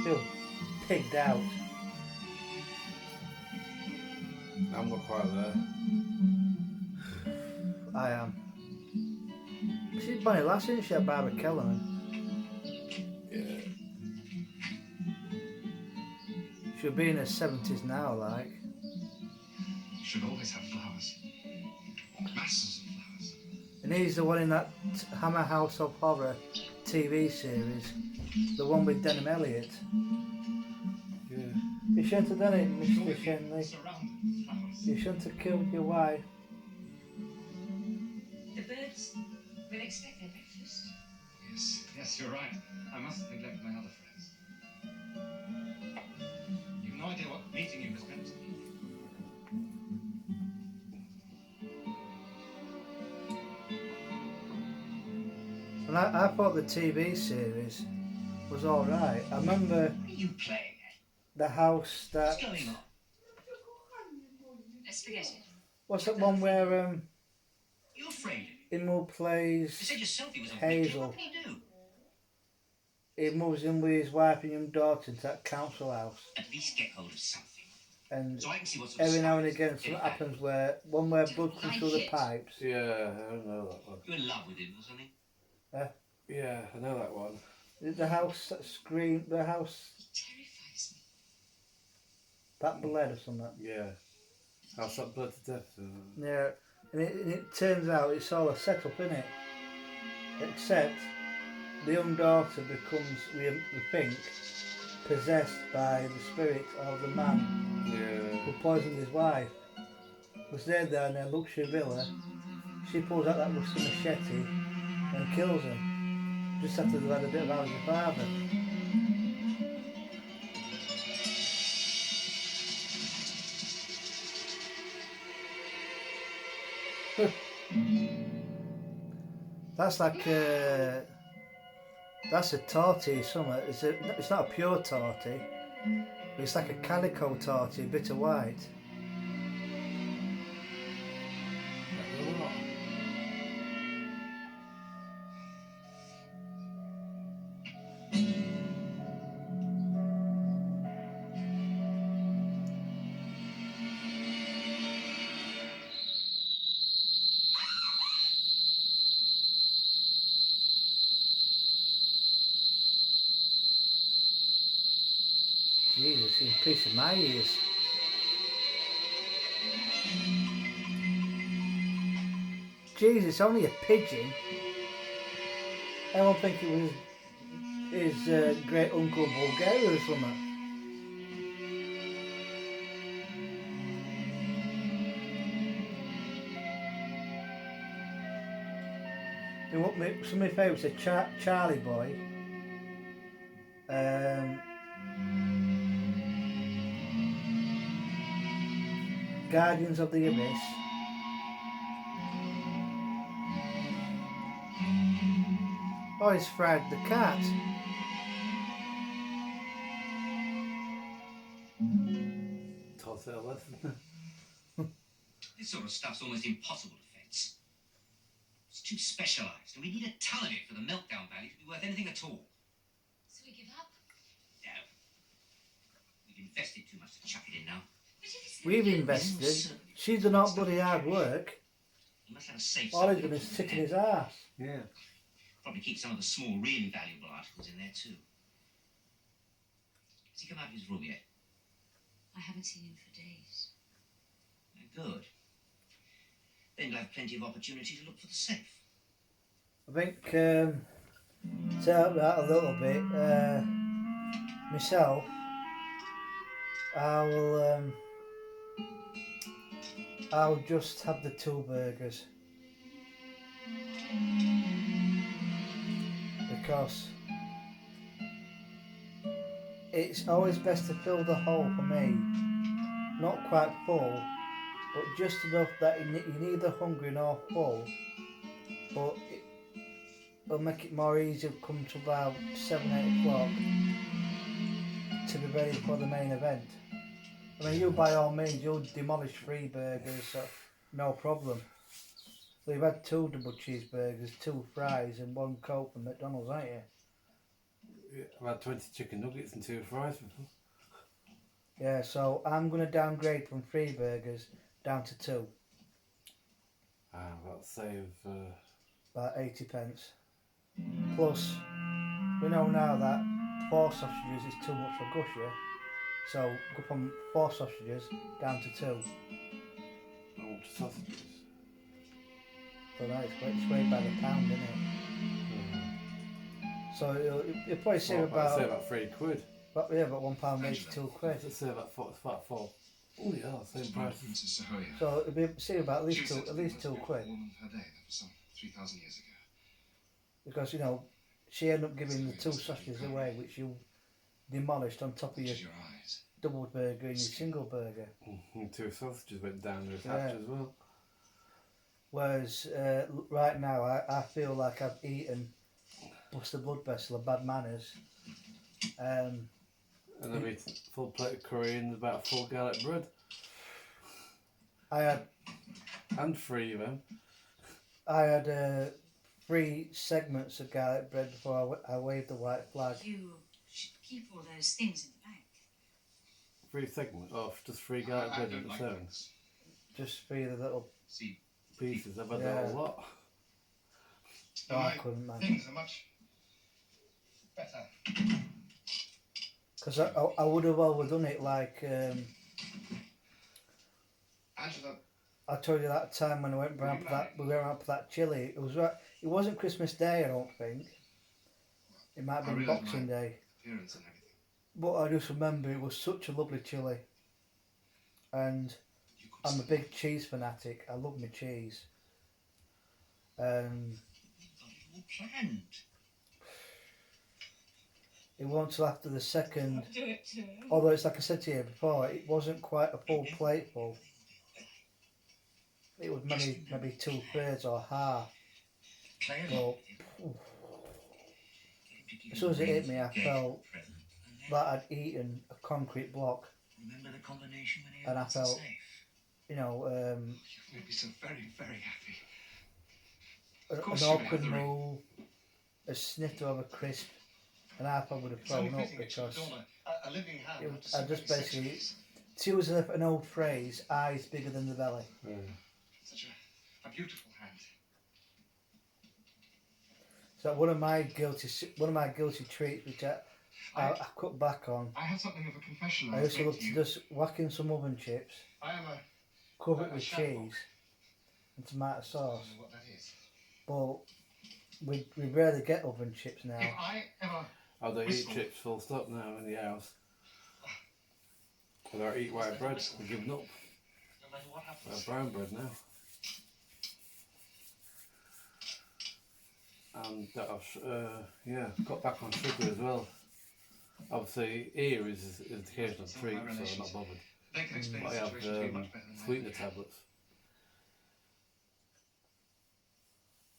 feel pigged out. I'm not quite there. I am. She's Bonnie Lass, isn't she, at Barbara Kellerman? Yeah. She'll be in her 70s now, like. You should always have flowers. Masses of flowers. And he's the one in that Hammer House of Horror TV series. The one with Denham Elliott. Yeah. You shouldn't have done it, Mr. Surely Shenley. surrounded with flowers. You shouldn't have killed your wife. The birds will expect their breakfast. Yes, you're right. I mustn't neglect my other friends. You've no idea what meeting you has meant to me. And I thought the TV series was alright. I remember What are you playing at? the house that... What's going on? Let's forget it. What's that one where You're afraid. Imul You plays said yourself he was a Hazel. wicked. What can he do? He moves in with his wife and young daughter to that council house. At least get hold of something. And So I can see what sort of every now and stuff again is something in fact. happens where blood comes through the pipes. Yeah, I know that one. You're in love with him or something? Yeah, I know that one. The house that screamed, the house He terrifies me. that bled or something. Yeah. House that bled to death. Yeah, and it turns out it's all a setup, isn't it? Except the young daughter becomes, we think, possessed by the spirit of the man Yeah. who poisoned his wife. Was there in their luxury villa. She pulls out that rusty machete and kills him. Just after they've had a bit of Ali's father. That's like that's a torty something. It's not a pure torty, but it's like a calico torty, a bit of white. Jesus, it's a piece of my ears. Jesus, it's only a pigeon. I don't think it was his great uncle Bulgaria or something. And some of my favourites are Charlie Boy. Guardians of the Abyss. Oh, it's Fred the cat. Telltale lesson. This sort of stuff's almost impossible to fence. It's too specialised, and we need a ton of it for the meltdown value to be worth anything at all. So we give up? No. We've invested too much to chuck it in now. But if it's We've invested. She's done all bloody hard work. He must have a safe All he's somewhere. done is sit in his arse. Yeah. Probably keep some of the small, really valuable articles in there too. Has he come out of his room yet? I haven't seen him for days. Good. Then you'll have plenty of opportunity to look for the safe. I think to help that a little bit, myself, I'll just have the 2 burgers because it's always best to fill the hole for me, not quite full, but just enough that you're neither hungry nor full, but it'll make it more easy to come to about 7-8 o'clock to be ready for the main event. I mean, you by all means, you'll demolish 3 burgers, so no problem. So you've had 2 double cheeseburgers, 2 fries and 1 Coke from McDonald's, ain't you? Yeah, I've had 20 chicken nuggets and 2 fries before. Yeah, so I'm going to downgrade from 3 burgers down to 2, That'll save. about 80 pence. Plus, we know now that 4 sausages is too much for Gusher, so go from 4 sausages down to 2. How much sausages? So now it's way by the pound, isn't it? So you'll probably save I'd say about £3. about £1.82. Let's say about 4. Oh yeah, same price. Princess Sahoya. So it'll be save about She was said to at be least the most £2. beautiful woman of her day. That was some 3,000 years ago. Because she ended up giving the 2 sausages away, which you demolished on top of your Close your eyes. double burger and your single burger. And 2 sausages went down the hatch as well. Whereas right now I feel like I've eaten bust a blood vessel of bad manners. And I've eaten a full plate of curry and about a full garlic bread. I had And 3 of them. 3 segments of garlic bread before I waved the white flag. You should keep all those things in the bank. 3 segments. Oh, just 3 garlic bread don't in the like seven. things. Just 3 of the little. See, Pieces. I've had Yeah. that a lot. Oh, I couldn't, man. things are much better. Because I would have overdone it like Angela, I told you that time when I went round for that, we went round for that chili. It was right. It wasn't Christmas Day, I don't think. It might have I been realise Boxing my- Day. appearance and everything. But I just remember it was such a lovely chili. And You could I'm a say big cheese fanatic. I love my cheese. Got it all planned. It wasn't until after the second, Do it too. although it's like I said to you before, it wasn't quite a full plate full. It was maybe 2/3 or half. Play Well, along. as soon as it hit me, I felt that I'd eaten a concrete block. Remember the combination when he And I opens the felt- safe? You know, you made me so very, very happy. an course you awkward have the ring. move, a sniff of a crisp, and I probably would have It's only thrown up fitting that you because adorn a living hand. it not was- to I some just very basically- sexual face. to use an old phrase, eyes bigger than the belly. Such a beautiful hand. So one of my guilty treats, which I cut back on. I have something of a confession. I I used to make love to you. just whacking some oven chips, I am a. cover it A with shamrock. cheese and tomato I sauce. don't know what that is. But we rarely get oven chips If now. I ever. Oh, they eat Whistle. chips full stop now in the house. They don't eat white bread. They're giving up. No matter what They have happens. brown bread now. And I've got back on sugar as well. Obviously, here is the occasional treat, so I'm not bothered. They can explain But I the have situation to you much better than I sweetener can. tablets.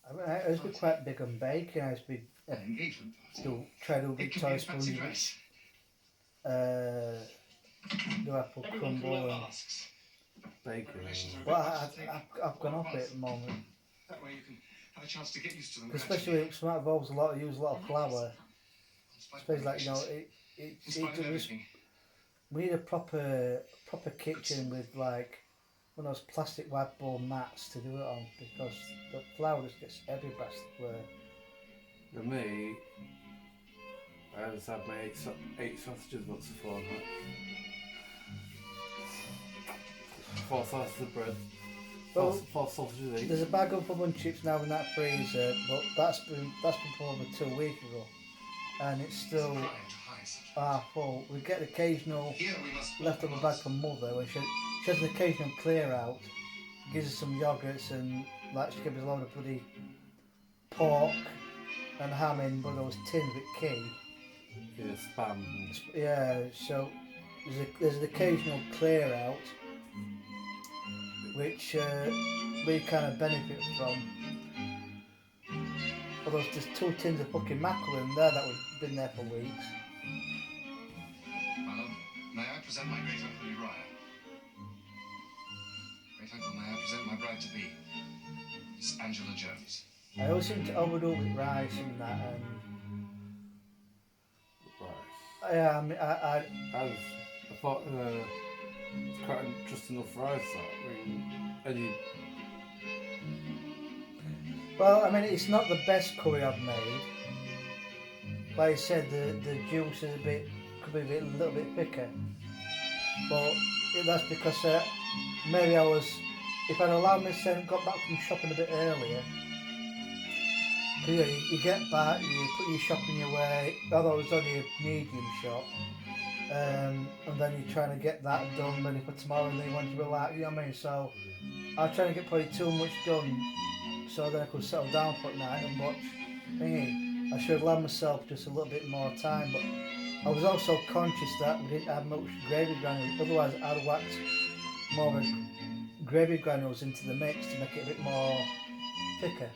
I mean, I used to be quite big on bacon. I used to be An engagement party. try to It big could be a toy fancy spoons. dress. Do apple Everyone crumble who and. asks. Bacon. Relations are a bit Well, hard to take. I've gone off it at the moment, That way you can have a chance to get used to them. especially gradually. when it's involves use a lot of flour. In spite of Especially like relations. In spite of it was, everything. we need a proper kitchen with like one of those plastic whiteboard mats to do it on because the flour just gets everywhere. For me, I just had my 8 sausages once a fortnight. 4 sausages of bread. Well, 4 sausages each. there's a bag of oven chips now in that freezer, but that's been for over 2 weeks ago, and it's still Trying to hide such a- half full. We get occasional Here we must leftover bag from mother when she has an occasional clear out, gives us some yogurts and like she gives us a load of bloody pork and ham in one of those tins with key. Yeah, spam. Yeah, so there's an occasional clear out which we kind of benefit from. Although there's 2 tins of fucking mackerel in there that have been there for weeks. My love, may I present my great uncle Uriah? Great uncle, may I present my bride to be, Miss Angela Jones? I always seem to overdo it with rice and that, and Yeah, I mean, I I thought it's quite just enough rice. That I mean, any well, I mean, it's not the best curry I've made. Like I said, the juice is could be a little bit thicker, but that's because maybe if I'd allowed myself got back from shopping a bit earlier. 'Cause, yeah, you get back, you put your shopping away, although it's only a medium shop, and then you're trying to get that done ready for tomorrow, and then you want to relax, you know what I mean? So I was trying to get probably too much done, so then I could settle down for the night and watch thingy. I should have allowed myself just a little bit more time, but I was also conscious that we didn't have much gravy granules, otherwise I'd have whacked more of a gravy granules into the mix to make it a bit more thicker.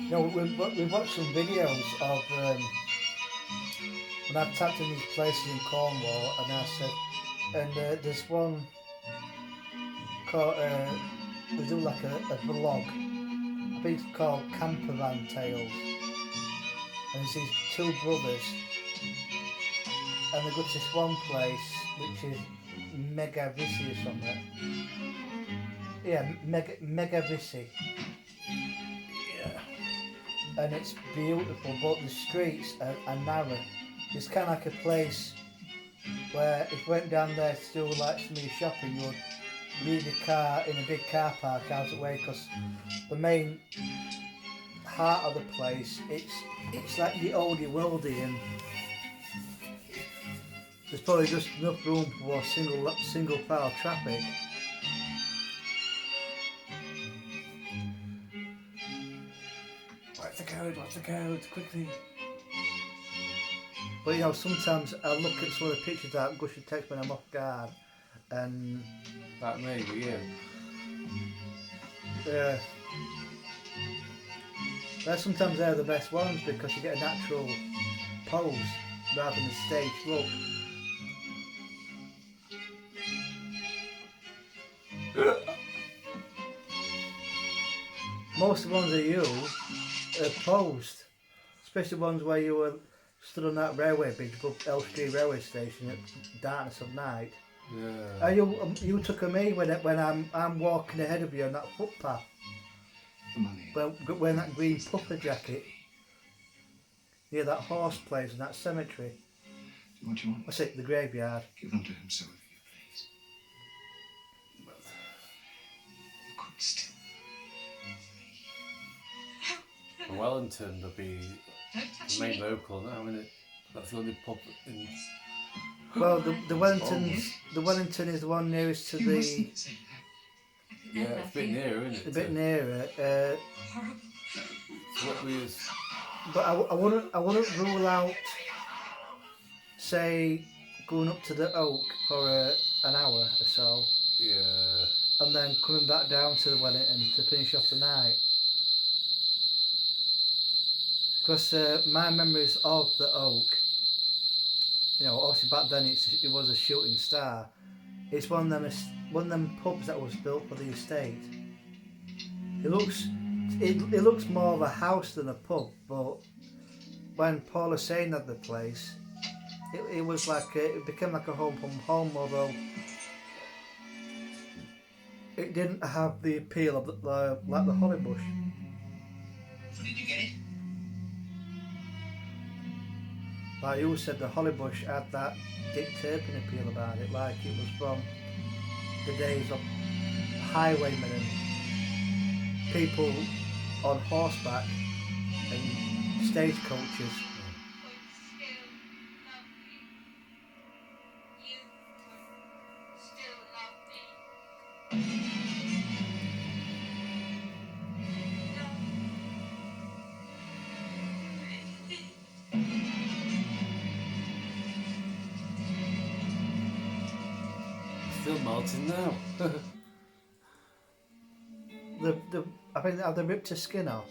You know, we watched some videos of when I've tapped in these places in Cornwall, and I said, and there's one called they do like a vlog. I think it's called Campervan Tales, and it's these two brothers, and they go to this one place which is Megavisi or something. Yeah, Megavisi. And it's beautiful, but the streets are narrow. It's kind of like a place where if you went down there to do like some of your shopping, you would leave your car in a big car park out of the way, because the main heart of the place, it's like the oldie worldy, and there's probably just enough room for single file traffic. Watch the code, quickly. But you know, sometimes I look at some of the pictures that Gusher takes when I'm off guard, and That may be you. sometimes they're the best ones because you get a natural pose rather than a staged look. Most of the ones of you are posed, especially ones where you were stood on that railway bridge above Elstree railway station at darkness of night. Yeah. You took a me when I'm walking ahead of you on that footpath. The money. Wearing that green puffer jacket near that horse place and that cemetery. What you want? What's it? The graveyard. Give them to him, so if you please. But you could still. Wellington would be Don't touch the main me. local now, isn't it? That's the only pub in. Well, the Wellington is the one nearest to You mustn't the say that. Yeah, it's a bit nearer, isn't it? a bit nearer. Horrible. So what we use. But I wouldn't rule out, say, going up to the Oak for an hour or so, Yeah. and then coming back down to the Wellington to finish off the night. Because my memories of the Oak, you know, obviously back then it was a shooting star. It's one of them pubs that was built for the estate. It looks more of a house than a pub, but when Paul Hussein had the place, it was like it became like a home from home, although it didn't have the appeal of like the Holly Bush. So did you get it? Like you said, the Holly Bush had that Dick Turpin appeal about it, like it was from the days of highwaymen and people on horseback and stagecoaches. Still melting now. I think have they ripped her skin off?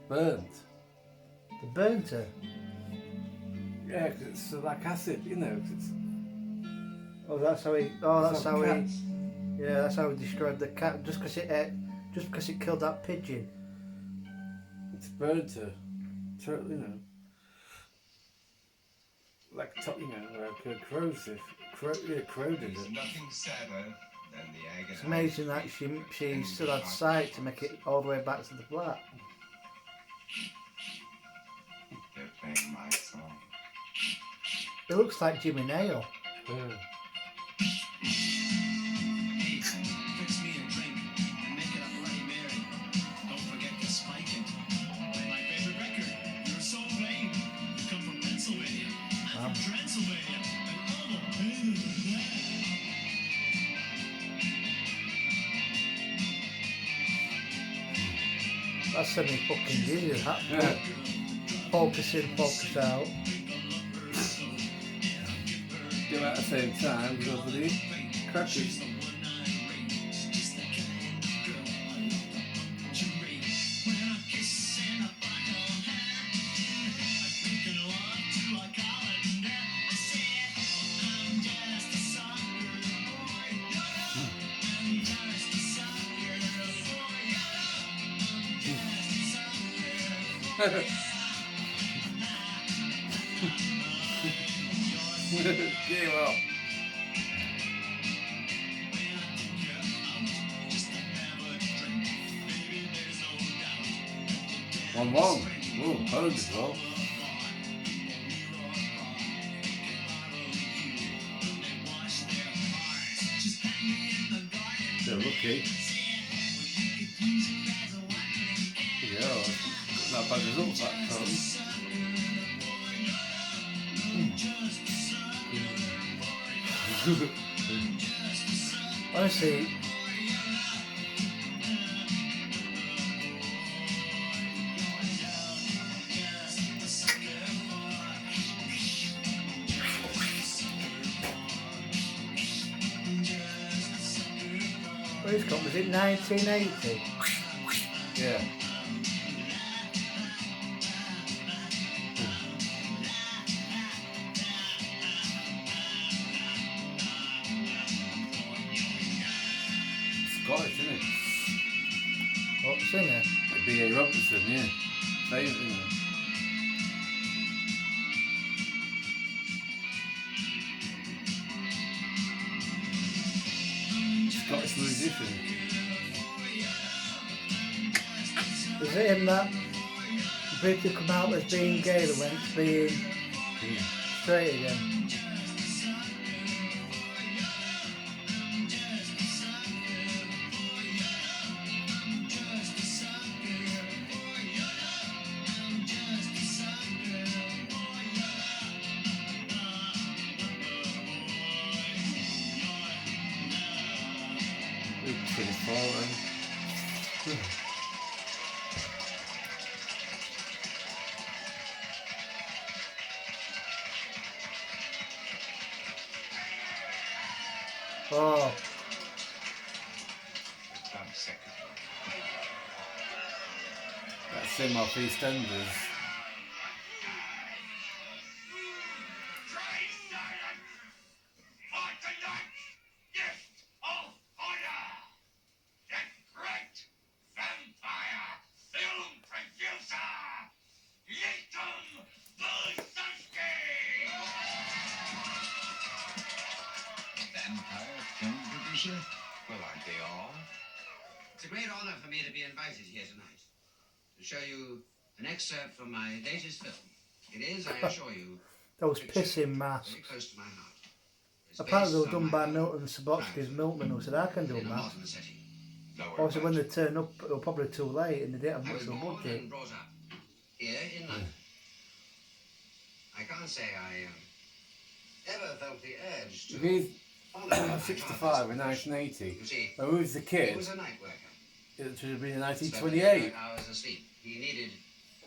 burnt. They burnt her. Yeah, 'cause it's like acid, you know. 'Cause it's, Oh, that's how he. Oh, that's like how he. cats. Yeah, that's how he described the cat. Just because it ate, just because it killed that pigeon. It's burnt her. Totally, you know. Like, you know, like corrosive. Corroded There's it. nothing sadder than the agony. It's amazing that she still had sight to make it all the way back to the flat. They're playing my song. It looks like Jimmy Nail. Yeah. Hey, fix me a drink and make it a Bloody Mary. Don't forget to spike it. Play my favorite record. You're so vain. You come from Pennsylvania. I'm from Transylvania. And all the pain in the neck. That's semi fucking dizzy. That Yeah. focus in, focus out. Do it at the same time, because of the crackers. Yeah, well. 1-1. Oh, home as well. They're lucky. Yeah, not bad result that time. Honestly, what is it called? Was it 1980? Yeah. Scottish, isn't it? What singer? Like B.A. Robinson, yeah. Same, isn't it? Scottish musician. Is it him that briefly come out as being gay and went to being straight again? He's 24 then. Oh, Club secretary. That's him off EastEnders. Vampire film producer? Well, aren't they all? It's a great honor for me to be invited here tonight to show you an excerpt from my latest film. It is, I assure you, those a picture pissing masks. very close to my heart. It's Apparently they based were on done my by book, Milton Subotsky's Milkman, who said I can do in a that. modern setting. Lower Also, when they budget. turn up, it was probably too late and they didn't have I much was of a born budget. and brought up here in London. I can't say I ever felt the urge to If he's follow my 65 in father's 1980, You see, when we was a he kid, was a night worker. it should have been in Spent 1928. hours asleep. He needed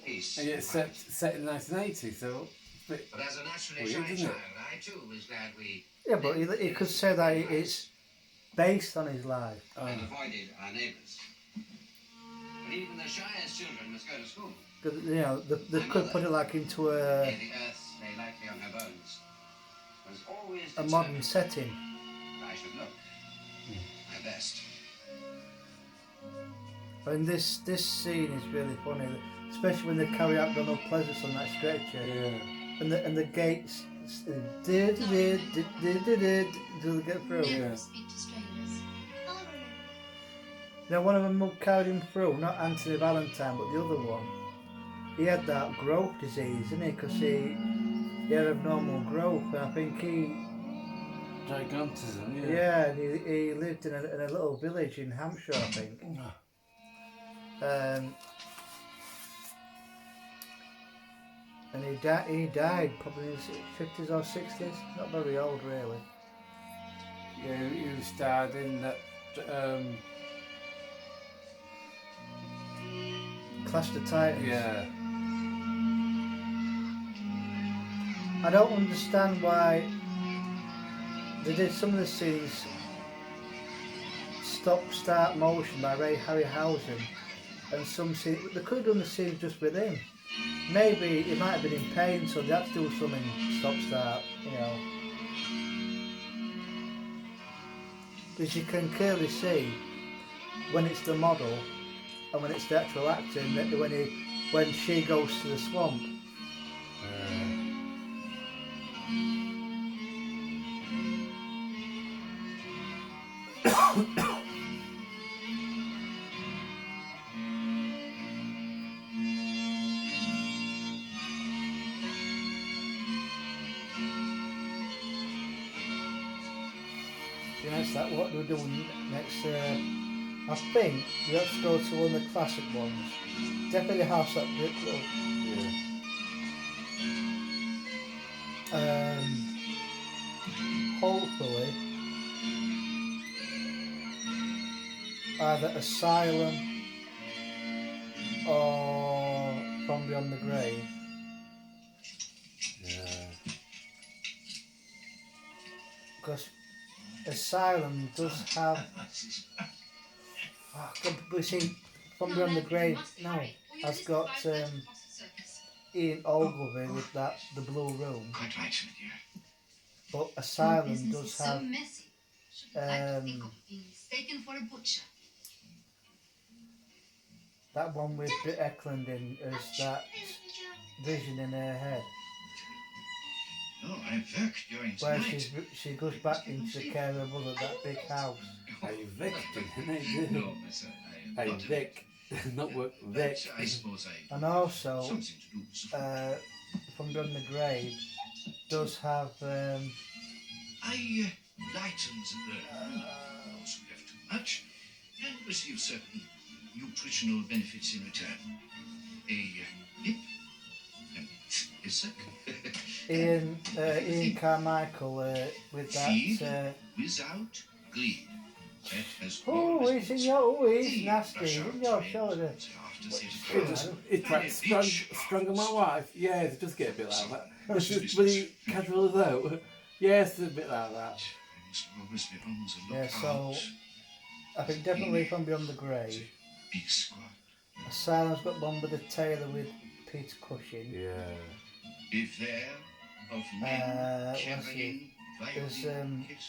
peace. And yet quiet. set in 1980, so it's a bit But as a naturally weird, shy isn't child, it? I too was glad we Yeah, but he could say that it's based on his life. and avoided our neighbours. But even the shyest children must go to school. You know, they could put it like into Here the earth lay lightly on her bones. Was always a modern determined. setting. I should look my best. I mean, this scene is really funny, especially when they carry out Donald Pleasance on that stretcher, Yeah. and the gates do they get through? Yeah. Never speak to strangers. You know, one of them carried him through, not Anthony Valentine, but the other one. He had that growth disease, didn't he? Because he had abnormal growth, and I think Gigantism, yeah. yeah, and he lived in a little village in Hampshire, I think. And he died probably in his 50s or 60s, not very old really. Yeah, he starred in that. Clash the Titans. Yeah. I don't understand why they did some of the scenes stop-start motion by Ray Harryhausen, and some scenes they could have done the scenes just with him. Maybe he might have been in pain, so they had to do something stop-start, you know. Because you can clearly see when it's the model and when it's the actual acting that when she goes to the swamp. Yes, that what we're doing next. I think we have to go to one of the classic ones. Definitely House at Brick Club. Yeah. Hopefully, either Asylum or From Beyond the Grave. Yeah. Because Asylum does have. Oh, God, but see, From Beyond the Grave now has got Ian Ogilvy with the Blue Room. Quite right, my dear. But Asylum does have being mistaken for a butcher. that one with Britt Eklund in as that vision in her head, Oh, I work during where tonight. she goes back into the care of her mother, that big house. Hey, Vic, didn't No, my son, I am Hey, not. Vic. Not work, But Vic. I suppose I And also, something to do with the From Beyond the Grave does have I lighten the burden, also have too much, and receive certain nutritional benefits in return. A lip and a suck. Ian Carmichael with Feed that. without greed. That has Oh, always he's been nasty, Brush he's in out your trains shoulder. after What? 35. It's like stronger my wife. Yes, it does get a bit like that. It's just really casual though. Yes, it's a bit like that. I must always be on the Yeah, lookout. so I think definitely From Beyond the Grave. Big squad. Asylum's got one with the Taylor with Peter Cushing. Yeah. Beware of men what's carrying There's, violin cases.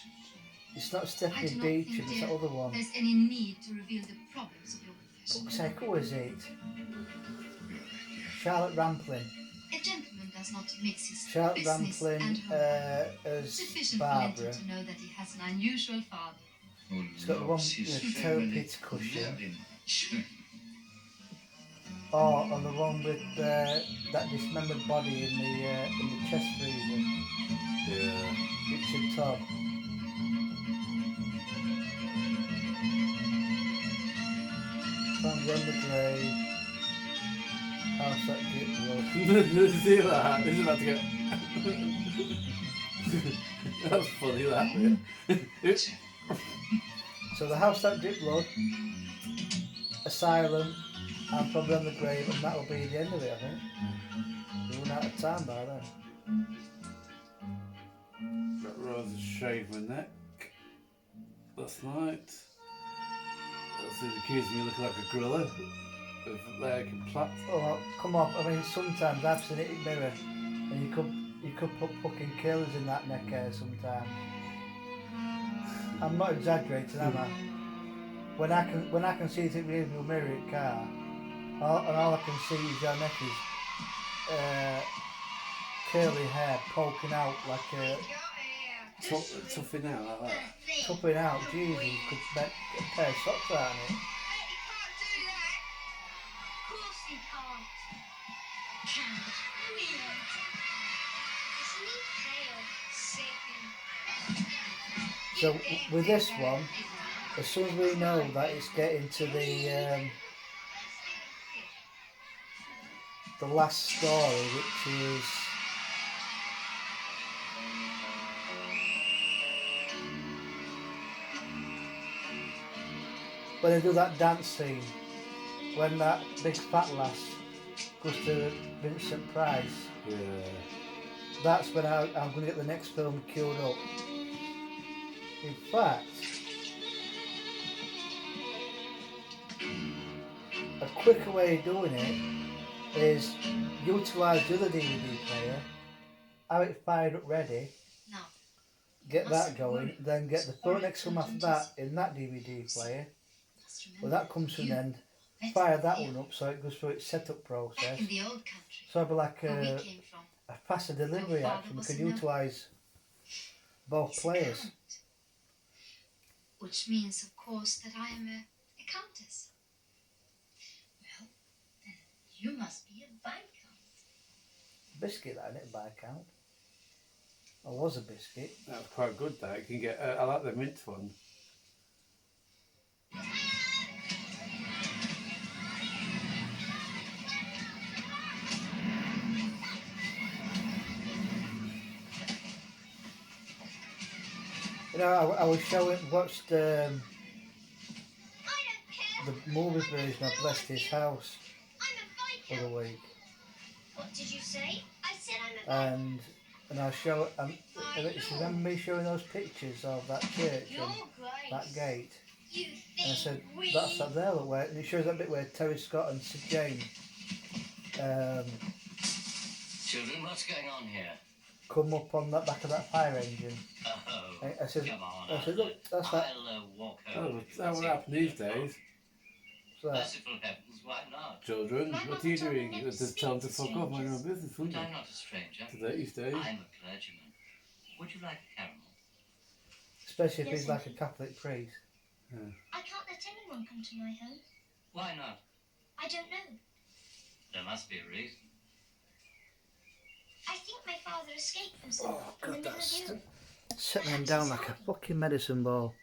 It's not I Stephanie do not Beecham, think, it's dear, the other one. there's any need to reveal the problems of your profession. Fuck's sake, who is it? Really, dear. Charlotte Rampling. A gentleman does not mix his Charlotte business and Rampling home. as Sufficient Barbara. for Linton to know that he has an unusual father. Who It's got the one loves his with family Peter Cushing. very much. Or on the one with that dismembered body in the chest freezer. Yeah. Richard Todd. From Beyond the Grave. House at Gitlow. See that? This is about to go. That's funny, that bit. So the House that Drip Blood, Asylum, and From Beyond the Grave, and that'll be the end of it, I think. We'll run out of time by then. Got Rose shaved my neck last night. That's accused me of looking like a gorilla. With like a plat. Oh, come on. I mean, sometimes I've seen it in mirror, and you could put fucking killers in that neck hair sometimes. I'm not exaggerating, am I? When I can see it in the rearview mirror in car, all I can see is your neck is curly hair poking out like a Toughing out like that. tupping out. Jesus, you could make a pair of socks out of it. Of course he can't. Can't. Weird. Isn't he pale? Sickening. So with this one, as soon as we know that it's getting to the last story, which is when they do that dance scene, when that big fat lass goes to Vincent Price, Yeah. that's when I'm going to get the next film queued up. In fact, a quicker way of doing it is utilise the other DVD player, have it fired up ready, No. get that going, then get the phone next film after that in that DVD player. When that comes to an end, fire that one up so it goes through its setup process. Back in the old country, So it'll be like where we a came from, faster delivery Your father action. We was can a noble. utilise both he's a players. count. Which means, of course, that I am a countess. Well, then you must be a viscount. Biscuit, that isn't it, by count? I was a biscuit. That was quite good. That you can get. I like the mint one. You know, I was watched the movie version of Blessed His House the other week, What did you say? I said I'm a and I show. You remember me showing those pictures of that church and that gate? You And I think said, we... that's that there, look, where, and it shows that bit where Terry Scott and Sid James Children, what's going on here? come up on that back of that fire engine. Oh, I said, come on. I said, look, that's that. I'll walk Oh, home. that would happen these days. So Merciful heavens, why not? Children, My what mother are you told me doing? never It's to just tell them to speak to fuck off, mind your own strangers. business, But wouldn't I'm you? not a stranger. These days. I'm a clergyman. Would you like a caramel? especially if Yes, he's like a indeed. Catholic priest. I can't let anyone come to my home. Why not? I don't know. There must be a reason. I think my father escaped from somewhere Oh in the God, middle of that's Europe. setting him down like a fucking medicine ball.